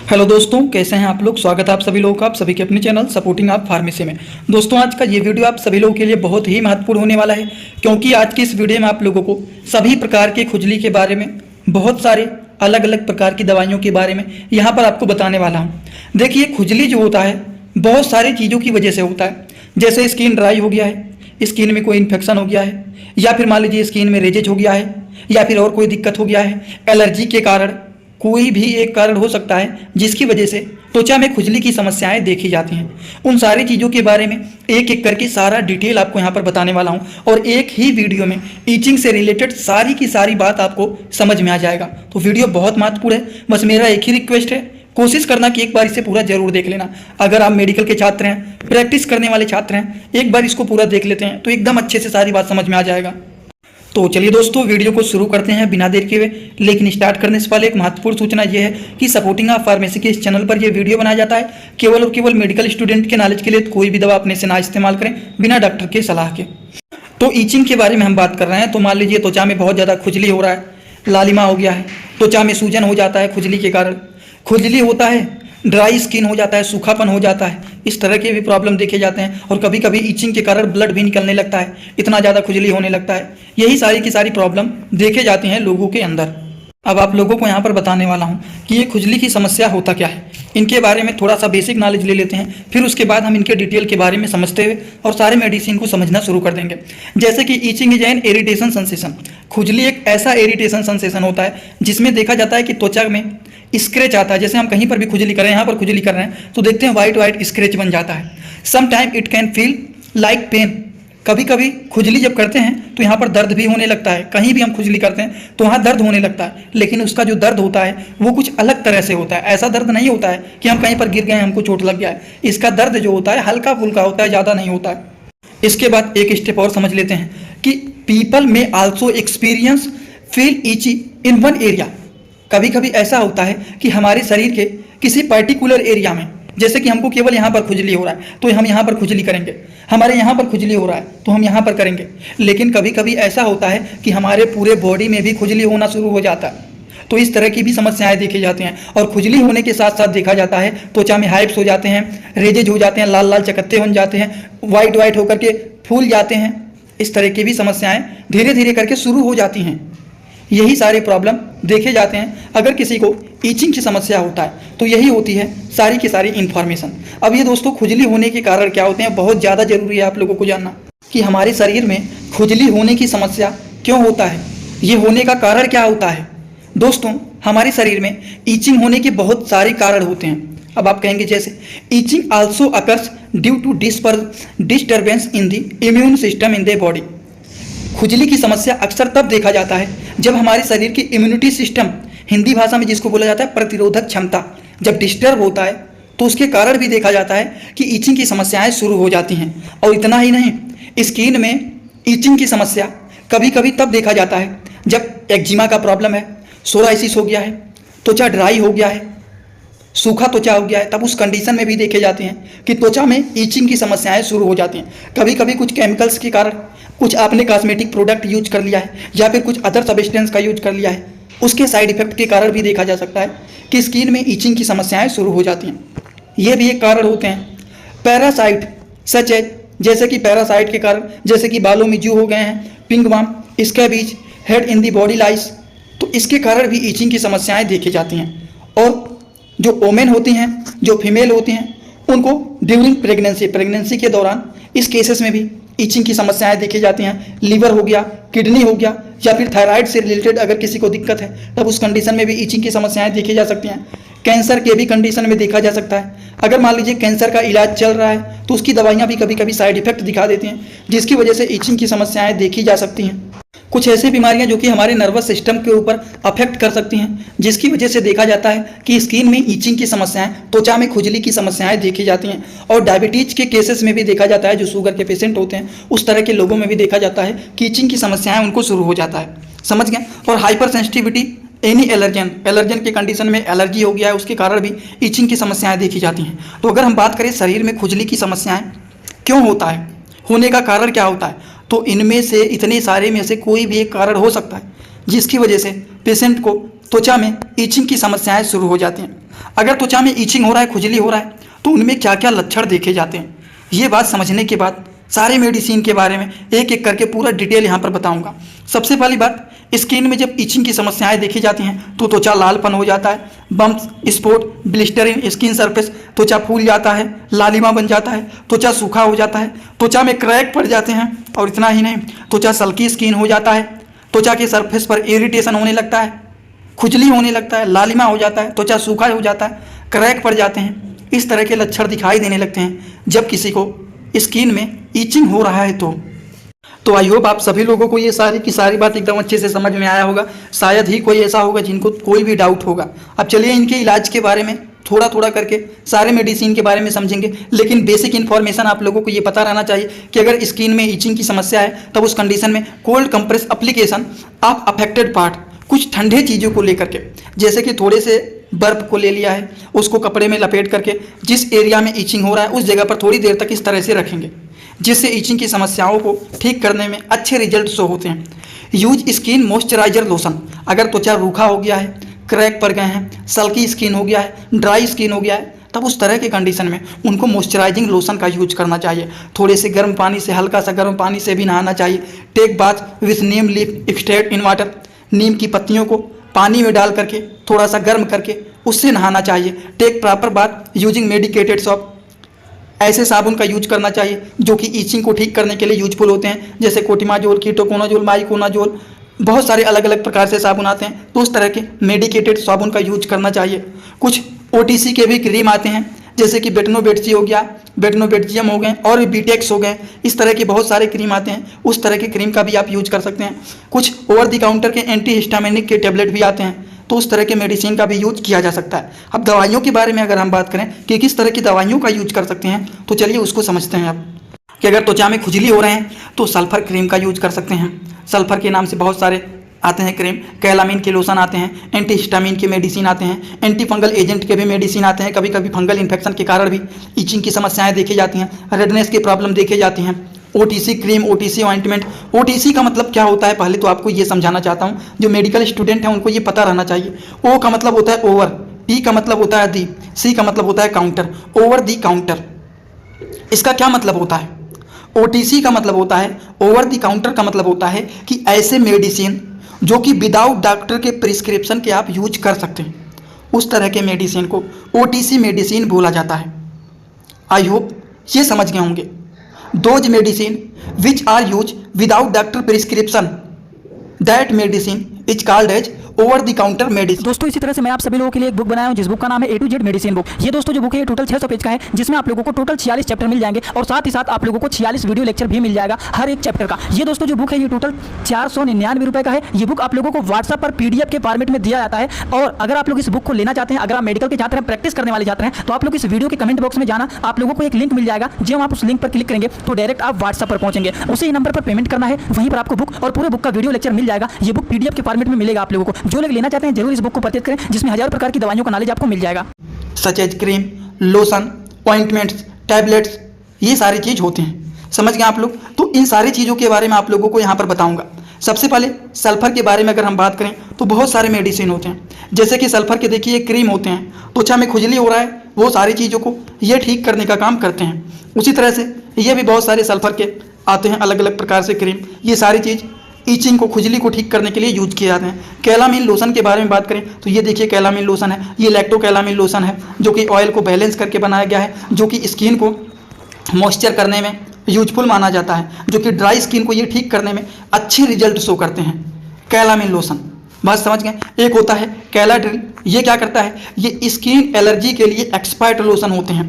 Hello दोस्तों, कैसे हैं आप लोग। स्वागत है आप सभी लोगों का आप सभी के अपने चैनल सपोर्टिंग आप फार्मेसी में। दोस्तों, आज का ये वीडियो आप सभी लोगों के लिए बहुत ही महत्वपूर्ण होने वाला है, क्योंकि आज की इस वीडियो में आप लोगों को सभी प्रकार के खुजली के बारे में, बहुत सारे अलग अलग प्रकार की दवाइयों के बारे में यहाँ पर आपको बताने वाला हूँ। देखिए, खुजली जो होता है बहुत सारी चीज़ों की वजह से होता है। जैसे स्किन ड्राई हो गया है, स्किन में कोई इन्फेक्शन हो गया है, या फिर मान लीजिए स्किन में रेजेज हो गया है, या फिर और कोई दिक्कत हो गया है, एलर्जी के कारण, कोई भी एक कारण हो सकता है जिसकी वजह से त्वचा में खुजली की समस्याएं देखी जाती हैं। उन सारी चीज़ों के बारे में एक एक करके सारा डिटेल आपको यहाँ पर बताने वाला हूँ, और एक ही वीडियो में ईचिंग से रिलेटेड सारी की सारी बात आपको समझ में आ जाएगा। तो वीडियो बहुत महत्वपूर्ण है। बस मेरा एक ही रिक्वेस्ट है, कोशिश करना कि एक बार इसे पूरा जरूर देख लेना। अगर आप मेडिकल के छात्र हैं, प्रैक्टिस करने वाले छात्र हैं, एक बार इसको पूरा देख लेते हैं तो एकदम अच्छे से सारी बात समझ में आ जाएगा। तो चलिए दोस्तों, वीडियो को शुरू करते हैं बिना देर किए हुए। लेकिन स्टार्ट करने से पहले एक महत्वपूर्ण सूचना यह है कि सपोर्टिंग ऑफ फार्मेसी के इस चैनल पर यह वीडियो बनाया जाता है केवल और केवल मेडिकल स्टूडेंट के नॉलेज के लिए। कोई भी दवा अपने से ना इस्तेमाल करें बिना डॉक्टर के सलाह के। तो ईचिंग के बारे में हम बात कर रहे हैं। तो मान लीजिए त्वचा में बहुत ज़्यादा खुजली हो रहा है, लालिमा हो गया है, त्वचा में सूजन हो जाता है खुजली के कारण, खुजली होता है, ड्राई स्किन हो जाता है, सूखापन हो जाता है, इस तरह के भी प्रॉब्लम देखे जाते हैं। और कभी कभी ईचिंग के कारण ब्लड भी निकलने लगता है, इतना ज़्यादा खुजली होने लगता है। यही सारी की सारी प्रॉब्लम देखे जाती हैं लोगों के अंदर। अब आप लोगों को यहाँ पर बताने वाला हूँ कि ये खुजली की समस्या होता क्या है। इनके बारे में थोड़ा सा बेसिक नॉलेज ले लेते हैं, फिर उसके बाद हम इनके डिटेल के बारे में समझते हुए और सारे मेडिसिन को समझना शुरू कर देंगे। जैसे कि itching is an irritation sensation. खुजली एक ऐसा इरिटेशन सेंसेशन होता है जिसमें देखा जाता है कि त्वचा में स्क्रैच आता है। जैसे हम कहीं पर भी खुजली कर रहे हैं, यहाँ पर खुजली कर रहे हैं तो देखते हैं वाइट वाइट स्क्रैच बन जाता है। Some time it can feel like pain. कभी कभी खुजली जब करते हैं तो यहाँ पर दर्द भी होने लगता है। कहीं भी हम खुजली करते हैं तो वहाँ दर्द होने लगता है, लेकिन उसका जो दर्द होता है वो कुछ अलग तरह से होता है। ऐसा दर्द नहीं होता है कि हम कहीं पर गिर गए, हमको चोट लग गया है। इसका दर्द जो होता है हल्का फुल्का होता है, ज़्यादा नहीं होता है। इसके बाद एक स्टेप और समझ लेते हैं कि पीपल में आल्सो एक्सपीरियंस फील ईची इन वन एरिया। कभी कभी ऐसा होता है कि हमारे शरीर के किसी पर्टिकुलर एरिया में, जैसे कि हमको केवल यहाँ पर खुजली हो रहा है तो हम यहाँ पर खुजली करेंगे, हमारे यहाँ पर खुजली हो रहा है तो हम यहाँ पर करेंगे। लेकिन कभी कभी ऐसा होता है कि हमारे पूरे बॉडी में भी खुजली होना शुरू हो जाता है। तो इस तरह की भी समस्याएं देखी जाती हैं। और खुजली होने के साथ साथ देखा जाता है त्वचा में हाइप्स हो जाते हैं, रेजेज हो जाते हैं, लाल लाल चकत्ते बन जाते हैं, वाइट वाइट होकर के फूल जाते हैं। इस तरह की भी समस्याएं धीरे धीरे करके शुरू हो जाती हैं। यही सारे प्रॉब्लम देखे जाते हैं अगर किसी को ईचिंग की समस्या होता है तो यही होती है सारी की सारी इन्फॉर्मेशन। अब ये दोस्तों, खुजली होने के कारण क्या होते हैं, बहुत ज़्यादा जरूरी है आप लोगों को जानना कि हमारे शरीर में खुजली होने की समस्या क्यों होता है, ये होने का कारण क्या होता है। दोस्तों, हमारे शरीर में ईचिंग होने के बहुत सारे कारण होते हैं। अब आप कहेंगे जैसे itching also occurs due to disturbance in the immune system in the body. खुजली की समस्या अक्सर तब देखा जाता है जब हमारे शरीर की इम्यूनिटी सिस्टम, हिंदी भाषा में जिसको बोला जाता है प्रतिरोधक क्षमता, जब डिस्टर्ब होता है तो उसके कारण भी देखा जाता है कि ईचिंग की समस्याएं शुरू हो जाती हैं। और इतना ही नहीं, स्किन में ईचिंग की समस्या कभी कभी तब देखा जाता है जब एक्जिमा का प्रॉब्लम है, सोराइसिस हो गया है, त्वचा ड्राई हो गया है, सूखा त्वचा हो गया है, तब उस कंडीशन में भी देखे जाते हैं कि त्वचा में ईचिंग की समस्याएं शुरू हो जाती हैं। कभी कभी कुछ केमिकल्स के कारण, कुछ आपने कॉस्मेटिक प्रोडक्ट यूज कर लिया है या फिर कुछ अदर सब्सटेंस का यूज कर लिया है, उसके साइड इफेक्ट के कारण भी देखा जा सकता है कि स्किन में ईचिंग की समस्याएं शुरू हो जाती हैं। ये भी एक कारण होते हैं। पैरासाइट सच है, जैसे कि पैरासाइट के कारण, जैसे कि बालों में जू हो गए हैं, पिंगवर्म, scabies, head in the body लाइस, तो इसके कारण भी ईचिंग की समस्याएं देखी जाती हैं। और जो वोमेन होती हैं, जो फीमेल होती हैं, उनको ड्यूरिंग प्रेगनेंसी के दौरान इस केसेस में भी ईचिंग की समस्याएं देखी जाती हैं। लीवर हो गया, किडनी हो गया, या फिर थायराइड से रिलेटेड अगर किसी को दिक्कत है तब उस कंडीशन में भी ईचिंग की समस्याएं देखी जा सकती हैं। कैंसर के भी कंडीशन में देखा जा सकता है। अगर मान लीजिए कैंसर का इलाज चल रहा है तो उसकी दवाइयाँ भी कभी कभी साइड इफेक्ट दिखा देती हैं, जिसकी वजह से ईचिंग की समस्याएं देखी जा सकती हैं। कुछ ऐसी बीमारियां जो कि हमारे नर्वस सिस्टम के ऊपर अफेक्ट कर सकती हैं, जिसकी वजह से देखा जाता है कि स्किन में ईचिंग की समस्याएं, त्वचा में खुजली की समस्याएं देखी जाती हैं। और डायबिटीज के केसेस में भी देखा जाता है, जो शुगर के पेशेंट होते हैं उस तरह के लोगों में भी देखा जाता है कि ईचिंग की समस्याएं उनको शुरू हो जाता है। समझ गए। और हाइपर सेंसिटिविटी एनी एलर्जन के कंडीशन में एलर्जी हो गया है, उसके कारण भी ईचिंग की समस्याएं देखी जाती हैं। तो अगर हम बात करें शरीर में खुजली की समस्याएं क्यों होता है, होने का कारण क्या होता है, तो इनमें से इतने सारे में से कोई भी एक कारण हो सकता है जिसकी वजह से पेशेंट को त्वचा में ईचिंग की समस्याएं शुरू हो जाती हैं। अगर त्वचा में ईचिंग हो रहा है, खुजली हो रहा है, तो उनमें क्या क्या लक्षण देखे जाते हैं, ये बात समझने के बाद सारे मेडिसिन के बारे में एक एक करके पूरा डिटेल यहाँ पर बताऊंगा। सबसे पहली बात, स्किन में जब ईचिंग की समस्याएं देखी जाती हैं तो त्वचा लालपन हो जाता है, बम्प्स, स्पॉट, ब्लिस्टर इन स्किन सरफेस, त्वचा फूल जाता है, लालिमा बन जाता है, त्वचा सूखा हो जाता है, त्वचा में क्रैक पड़ जाते हैं, और इतना ही नहीं, त्वचा सल्की स्किन हो जाता है, त्वचा के सरफेस पर इरिटेशन होने लगता है, खुजली होने लगता है, लालिमा हो जाता है, त्वचा सूखा हो जाता है, क्रैक पड़ जाते हैं। इस तरह के लक्षण दिखाई देने लगते हैं जब किसी को स्किन में ईचिंग हो रहा है। तो आई होप आप सभी लोगों को ये सारी की सारी बात एकदम अच्छे से समझ में आया होगा। शायद ही कोई ऐसा होगा जिनको कोई भी डाउट होगा। अब चलिए इनके इलाज के बारे में थोड़ा थोड़ा करके सारे मेडिसिन के बारे में समझेंगे, लेकिन बेसिक इन्फॉर्मेशन आप लोगों को ये पता रहना चाहिए कि अगर स्किन में ईचिंग की समस्या है तब उस कंडीशन में कोल्ड कंप्रेस एप्लीकेशन आप अफेक्टेड पार्ट कुछ ठंडे चीज़ों को लेकर के, जैसे कि थोड़े से बर्फ को ले लिया है, उसको कपड़े में लपेट करके जिस एरिया में ईचिंग हो रहा है उस जगह पर थोड़ी देर तक इस तरह से रखेंगे, जिससे ईचिंग की समस्याओं को ठीक करने में अच्छे रिजल्ट शो होते हैं। यूज स्किन मॉइस्चराइजर लोशन, अगर त्वचा रूखा हो गया है, क्रैक पड़ गए हैं, सल्की स्किन हो गया है, ड्राई स्किन हो गया है, तब उस तरह के कंडीशन में उनको मॉइस्चराइजिंग लोशन का यूज करना चाहिए। थोड़े से गर्म पानी से, हल्का सा गर्म पानी से भी नहाना चाहिए। Take bath with neem leaf extract in water, नीम की पत्तियों को पानी में डाल करके थोड़ा सा गर्म करके उससे नहाना चाहिए। Take proper bath using medicated soap, ऐसे साबुन का यूज करना चाहिए जो कि ईचिंग को ठीक करने के लिए यूजफुल होते हैं, जैसे कोटिमाजोल, कीटोकोनाजोल, माइकोनाजोल, बहुत सारे अलग अलग प्रकार से साबुन आते हैं, तो उस तरह के मेडिकेटेड साबुन का यूज करना चाहिए। कुछ ओटीसी के भी क्रीम आते हैं, जैसे कि बेटनोबेटसी हो गया, बेटनोबेटजियम हो गए और बीटेक्स हो गए, इस तरह के बहुत सारे क्रीम आते हैं, उस तरह के क्रीम का भी आप यूज कर सकते हैं। कुछ ओवर द काउंटर के एंटी हिस्टामिनिक के टेबलेट भी आते हैं, तो उस तरह के मेडिसिन का भी यूज किया जा सकता है। अब दवाइयों के बारे में अगर हम बात करें कि किस तरह की दवाइयों का यूज कर सकते हैं, तो चलिए उसको समझते हैं। अब कि अगर त्वचा में खुजली हो रहे हैं तो सल्फर क्रीम का यूज कर सकते हैं। सल्फर के नाम से बहुत सारे आते हैं क्रीम, कैलामीन के लोशन आते हैं, एंटी हिस्टामिन के मेडिसिन आते हैं, एंटी फंगल एजेंट के भी मेडिसिन आते हैं। कभी कभी फंगल इन्फेक्शन के कारण भी ईचिंग की समस्याएं देखी जाती हैं, रेडनेस की प्रॉब्लम देखी जाती हैं। OTC cream, OTC ointment, OTC का मतलब क्या होता है पहले तो आपको ये समझाना चाहता हूँ, जो मेडिकल स्टूडेंट हैं उनको ये पता रहना चाहिए। ओ का मतलब होता है ओवर, टी का मतलब होता है दी, सी का मतलब होता है काउंटर, ओवर दी काउंटर। इसका क्या मतलब होता है? ओटीसी का मतलब होता है, ओवर दी काउंटर का मतलब होता है कि ऐसे मेडिसिन जो कि विदाउट डॉक्टर के प्रिस्क्रिप्शन के आप यूज कर सकते हैं, उस तरह के मेडिसिन को ओटीसी मेडिसिन बोला जाता है। आई होप ये समझ गए होंगे। Those medicine which are use without doctor prescription, that medicine is called as over the counter medicine. दोस्तों इसी तरह से मैं आप सभी लोगों के लिए एक बुक बनाया हूं जिस बुक का नाम है A to Z medicine book. ये दोस्तों जो बुक है ये टोटल 600 पेज का है, जिसमें आप लोगों को टोटल 46 चैप्टर मिल जाएंगे और साथ ही साथ आप लोगों को 46 वीडियो लेक्चर भी मिल जाएगा हर एक चैप्टर का। ये दोस्तों जो बुक है ये टोटल 499 रुपए का है। ये बुक आप लोगों को व्हाट्सएप पर PDF के फॉर्मेट में दिया जाता है। और अगर आप लोग इस बुक को लेना चाहते हैं, अगर आप मेडिकल के छात्र हैं, प्रैक्टिस करने वाले छात्र हैं, तो आप लोग इस वीडियो के कमेंट बॉक्स में जाना, आप लोगों को एक लिंक मिल जाएगा। जब आप उस लिंक पर क्लिक करेंगे तो डायरेक्ट आप व्हाट्सएप पर पहुंचेंगे, उसी नंबर पर पेमेंट करना है, वहीं पर आपको बुक और पूरे बुक का वीडियो लेक्चर मिल जाएगा। ये बुक PDF के फॉर्मेट में मिलेगा आप लोगों को। जो लोग लेना चाहते हैं जरूर इस बुक को परचेज करें, जिसमें हजारों प्रकार की दवाइयों का नॉलेज आपको मिल जाएगा। Such as cream, lotion, ointments, tablets, ये सारी चीज़ होते हैं। समझ गए आप लोग? तो इन सारी चीज़ों के बारे में आप लोगों को यहाँ पर बताऊंगा। सबसे पहले सल्फर के बारे में अगर हम बात करें तो बहुत सारे मेडिसिन होते हैं, जैसे कि सल्फर के देखिए क्रीम होते हैं, त्वचा में खुजली हो रहा है वो सारी चीज़ों को ये ठीक करने का काम करते हैं। उसी तरह से ये भी बहुत सारे सल्फर के आते हैं अलग अलग प्रकार से क्रीम, ये सारी चीज़ ईचिंग को, खुजली को ठीक करने के लिए यूज किए जाते हैं। कैलामीन लोशन के बारे में बात करें तो ये देखिए कैलामीन लोशन है, ये लैक्टो कैलामीन लोशन है जो कि ऑयल को बैलेंस करके बनाया गया है, जो कि स्किन को मॉइस्चर करने में यूजफुल माना जाता है, जो कि ड्राई स्किन को ये ठीक करने में अच्छे रिजल्ट शो करते हैं कैलामीन लोशन। बात समझ गए? एक होता है कैलाड्रिल, ये क्या करता है, ये स्किन एलर्जी के लिए एक्सपर्ट लोशन होते हैं,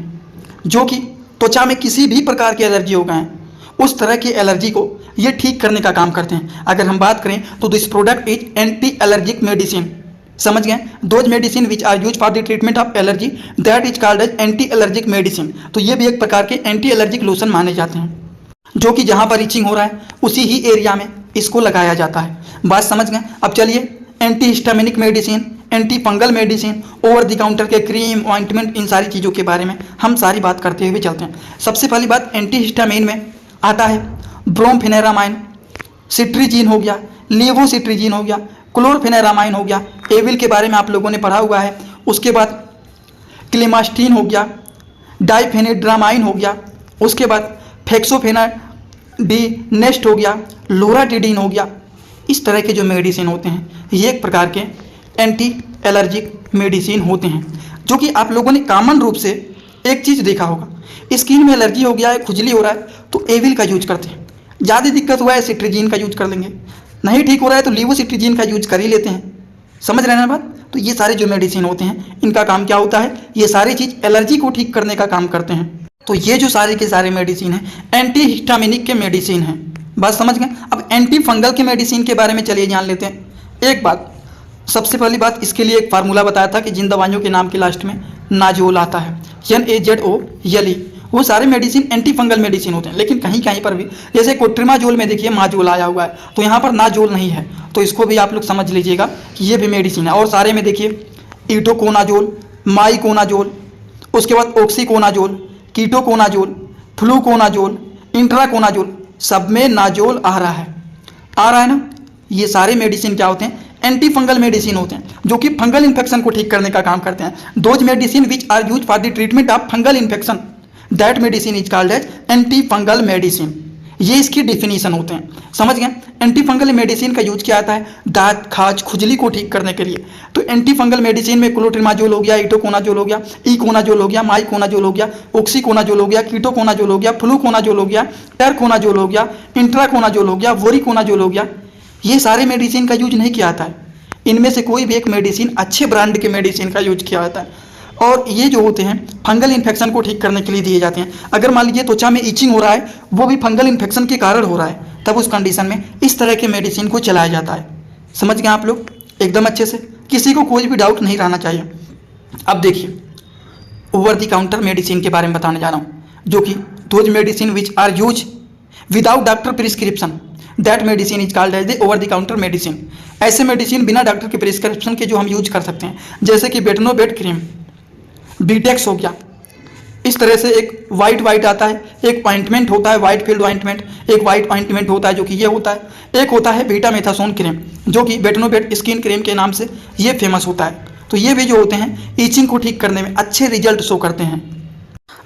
जो कि त्वचा में किसी भी प्रकार की एलर्जी हो गए हैं उस तरह की एलर्जी को ये ठीक करने का काम करते हैं। अगर हम बात करें तो this product is anti allergic medicine. समझ गए? Those medicine which are use for the treatment of allergy that is called as anti allergic medicine. तो ये भी एक प्रकार के एंटी एलर्जिक लोशन माने जाते हैं, जो कि जहाँ पर रीचिंग हो रहा है उसी ही एरिया में इसको लगाया जाता है। बात समझ गए? अब चलिए anti histaminic medicine, anti fungal medicine, over the counter के क्रीम, ऑइंटमेंट, इन सारी चीज़ों के बारे में हम सारी बात करते हुए चलते हैं। सबसे पहली बात एंटी हिस्टामिन में आता है ब्रोमफेनेरामाइन, सिट्रीजीन हो गया, लेवोसिट्रीजीन हो गया, क्लोरफेनेरामाइन हो गया, एविल के बारे में आप लोगों ने पढ़ा हुआ है। उसके बाद क्लेमास्टीन हो गया, डाइफेनेड्रामाइन हो गया, उसके बाद फेक्सोफेनाडिनेस्ट हो गया, लोराटिडीन हो गया। इस तरह के जो मेडिसिन होते हैं ये एक प्रकार के एंटी एलर्जिक मेडिसिन होते हैं, जो कि आप लोगों ने कॉमन रूप से एक चीज़ देखा होगा, स्किन में एलर्जी हो गया है, खुजली हो रहा है तो एविल का यूज करते हैं। ज़्यादा दिक्कत हुआ है सिट्रीजिन का यूज कर लेंगे, नहीं ठीक हो रहा है तो लीवोसिट्रीजिन का यूज कर ही लेते हैं। समझ रहे हैं ना बात? तो ये सारे जो मेडिसिन होते हैं इनका काम क्या होता है, ये सारी चीज़ एलर्जी को ठीक करने का काम करते हैं। तो ये जो सारे के सारे मेडिसिन हैं एंटी हिस्टामिनिक के मेडिसिन हैं। बात समझ गए? अब एंटी फंगल के मेडिसिन के बारे में चलिए जान लेते हैं। एक बात, सबसे पहली बात, इसके लिए एक फार्मूला बताया था कि जिन दवाइयों के नाम के लास्ट में नाजोल आता है, NaZOL, वो सारे मेडिसिन एंटी फंगल मेडिसिन होते हैं। लेकिन कहीं कहीं पर भी, जैसे कोट्रिमाजोल में देखिए माजोल आया हुआ है, तो यहाँ पर नाजोल नहीं है, तो इसको भी आप लोग समझ लीजिएगा कि ये भी मेडिसिन है। और सारे में देखिए ईटोकोनाजोल, माइकोनाजोल, उसके बाद ऑक्सीकोनाजोल, कीटोकोनाजोल, फ्लूकोनाजोल, इंट्राकोनाजोल, सब में नाजोल आ रहा है ना। ये सारे मेडिसिन क्या होते हैं, एंटी फंगल मेडिसिन होते हैं, जो कि फंगल इन्फेक्शन को ठीक करने का काम करते हैं। Those medicine which are use for the treatment of fungal infection, that medicine is called as anti fungal medicine. ये इसकी डिफिनीशन होते हैं, समझ गए? एंटी फंगल मेडिसिन का यूज किया जाता है दांत, खाज, खुजली को ठीक करने के लिए। तो एंटी फंगल मेडिसिन में क्लोट्रिमाजोल हो गया, ईटोकोनाजोल हो गया, ईकोनाजोल हो गया, माइकोनाजोल हो गया, ऑक्सीकोनाजोल हो गया, कीटोकोनाजोल हो गया, फ्लूकोनाजोल हो गया, टेरकोनाजोल हो गया, इंट्राकोनाजोल हो गया, वोरिकोनाजोल हो गया। ये सारे मेडिसिन का यूज नहीं किया जाता है, इनमें से कोई भी एक मेडिसिन अच्छे ब्रांड के मेडिसिन का यूज किया जाता है। और ये जो होते हैं फंगल इन्फेक्शन को ठीक करने के लिए दिए जाते हैं। अगर मान लीजिए त्वचा में ईचिंग हो रहा है, वो भी फंगल इन्फेक्शन के कारण हो रहा है, तब उस कंडीशन में इस तरह के मेडिसिन को चलाया जाता है। समझ गए आप लोग एकदम अच्छे से? किसी को कोई भी डाउट नहीं रहना चाहिए। अब देखिए ओवर द काउंटर मेडिसिन के बारे में बताने जा रहा हूँ, जो कि those medicine which are use without doctor prescription, that medicine is called as the over the counter medicine. ऐसे मेडिसिन बिना डॉक्टर के प्रिस्क्रिप्शन के जो हम यूज कर सकते हैं, जैसे कि बेटनोवेट क्रीम, बीटेक्स हो गया। इस तरह से एक वाइट आता है, एक ऑइंटमेंट होता है वाइट फील्ड ऑइंटमेंट, एक वाइट ऑइंटमेंट होता है जो कि ये होता है, एक होता है बीटामेथासोन क्रीम जो कि बेटनोवेट स्किन क्रीम के नाम से ये फेमस होता है। तो ये भी जो होते हैं ईचिंग को ठीक करने में अच्छे रिजल्ट शो करते हैं।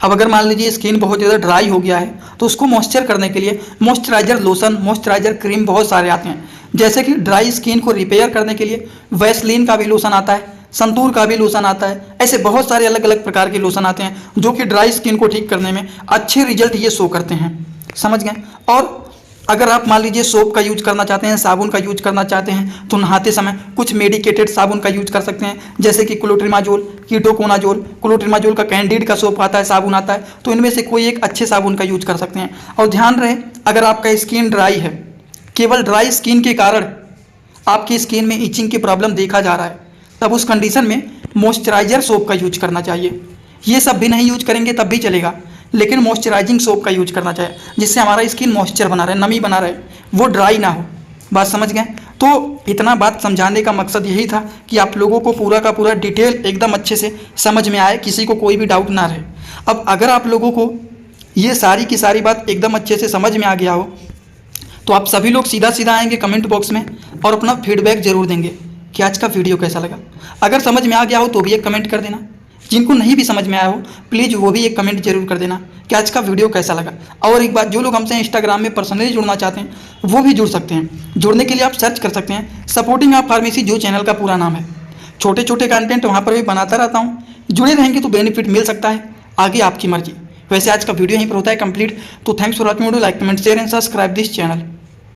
अब अगर मान लीजिए स्किन बहुत ज़्यादा ड्राई हो गया है तो उसको मॉइस्चर करने के लिए मॉइस्चराइजर लोशन, मॉइस्चराइजर क्रीम बहुत सारे आते हैं। जैसे कि ड्राई स्किन को रिपेयर करने के लिए वैसलीन का भी लोशन आता है, संतूर का भी लोशन आता है। ऐसे बहुत सारे अलग अलग प्रकार के लोशन आते हैं जो कि ड्राई स्किन को ठीक करने में अच्छे रिजल्ट ये शो करते हैं। समझ गए? और अगर आप मान लीजिए सोप का यूज करना चाहते हैं, साबुन का यूज करना चाहते हैं, तो नहाते समय कुछ मेडिकेटेड साबुन का यूज कर सकते हैं, जैसे कि क्लोट्रिमाजोल, कीटोकोनाजोल, क्लोट्रिमाजोल का कैंडिड का सोप आता है, साबुन आता है, तो इनमें से कोई एक अच्छे साबुन का यूज कर सकते हैं। और ध्यान रहे, अगर आपका स्किन ड्राई है, केवल ड्राई स्किन के कारण आपकी स्किन में ईचिंग की प्रॉब्लम देखा जा रहा है, तब उस कंडीशन में मॉइस्चराइजर सोप का यूज करना चाहिए। ये सब भी नहीं यूज करेंगे तब भी चलेगा, लेकिन मॉइस्चराइजिंग सोप का यूज करना चाहिए, जिससे हमारा स्किन मॉइस्चर बना रहे, नमी बना रहे, वो ड्राई ना हो। बात समझ गए? तो इतना बात समझाने का मकसद यही था कि आप लोगों को पूरा का पूरा डिटेल एकदम अच्छे से समझ में आए, किसी को कोई भी डाउट ना रहे। अब अगर आप लोगों को ये सारी की सारी बात एकदम अच्छे से समझ में आ गया हो, तो आप सभी लोग सीधा सीधा आएंगे कमेंट बॉक्स में और अपना फीडबैक जरूर देंगे कि आज का वीडियो कैसा लगा। अगर समझ में आ गया हो तो भी एक कमेंट कर देना, जिनको नहीं भी समझ में आया हो प्लीज़ वो भी एक कमेंट जरूर कर देना कि आज का वीडियो कैसा लगा। और एक बात, जो लोग हमसे इंस्टाग्राम में पर्सनली जुड़ना चाहते हैं वो भी जुड़ सकते हैं। जुड़ने के लिए आप सर्च कर सकते हैं सपोर्टिंग ऑफ फार्मेसी, जो चैनल का पूरा नाम है। छोटे छोटे कंटेंट वहाँ पर भी बनाता रहता हूँ, जुड़े रहेंगे तो बेनिफिट मिल सकता है, आगे आपकी मर्जी। वैसे आज का वीडियो यहीं पर होता है कंप्लीट। तो thanks for watching video, like comment share and subscribe this channel.